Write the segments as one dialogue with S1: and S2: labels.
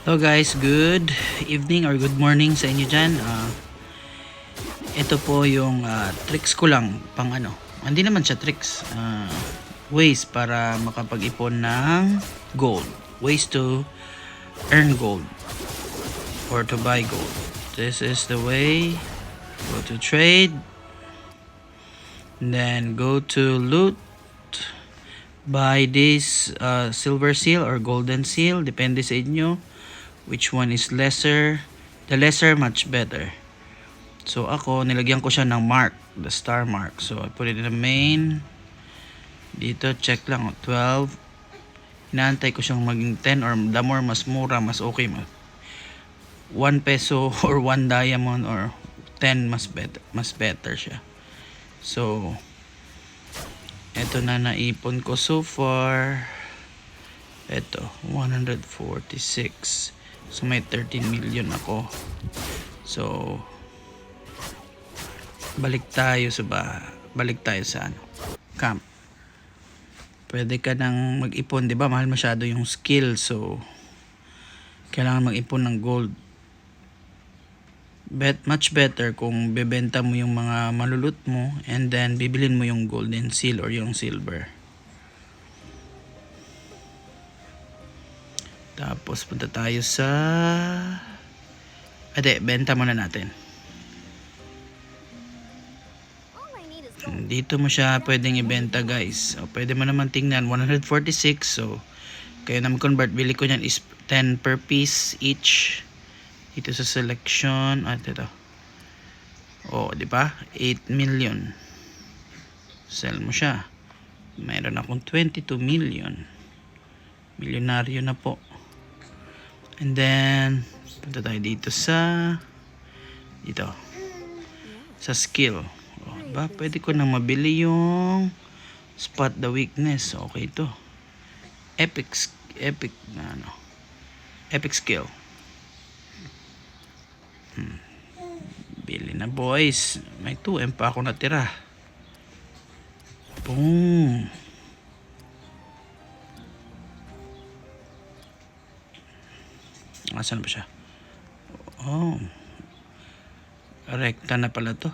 S1: Hello guys, good evening or good morning sa inyo dyan. Ito po yung tricks ko lang pang ano. Hindi naman siya tricks. Ways para makapag-ipon ng gold. Ways to earn gold or to buy gold. This is the way. Go to trade. And then go to loot. Buy this silver seal or golden seal. Depende sa inyo. Which one is lesser? The lesser much better. So ako nilagyan ko siya ng mark, the star mark. So I put it in the main. Dito check lang 12. Inaantay ko siyang maging 10 or the more mas mura, mas okay. 1 peso or 1 diamond or 10 mas better siya. So eto na naipon ko so far. Eto 146. So may 13 million ako. So balik tayo sa ano, camp. Pwede ka nang mag-ipon, 'di ba? Mahal masyado yung skill. So kailangan mag-ipon ng gold. Much better kung bebenta mo yung mga malulot mo and then bibilin mo yung golden seal or yung silver. Tapos punta tayo sa benta muna natin. Dito mo siya pwedeng ibenta guys. O, pwede mo naman tingnan 146. So kayo na mag-convert. Bili ko niyan is 10 per piece each. Dito sa selection at ito. O, di ba? 8 million. Sell mo siya. Mayroon akong 22 million. Milyonaryo na po. And then punta tayo dito sa skill. O, diba? Pwede ko nang mabili yung spot the weakness. Okay to. Epic skill. Bili na boys. May 2M pa ako natira. Boom. Asan ba siya? Oh. Rekta na pala to.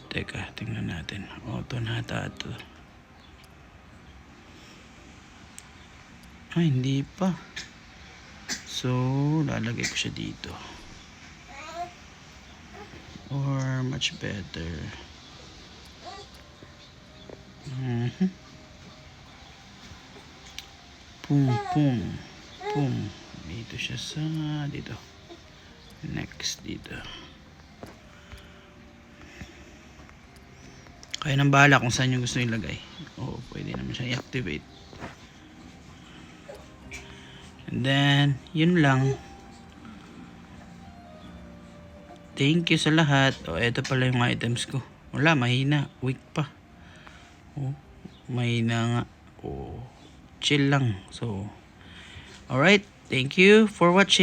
S1: Teka, tingnan natin. Auto na ata ito. Ay, hindi pa. So, lalagay ko siya dito. Or much better. Boom. Dito siya sa dito. Next dito. Kaya nang bahala kung saan yung gusto ilagay. O, pwede naman siya i-activate. And then, yun lang. Thank you sa lahat. O, eto pala yung items ko. Wala, mahina. Weak pa. O, mahina nga. O, chill lang. So, alright. Thank you for watching.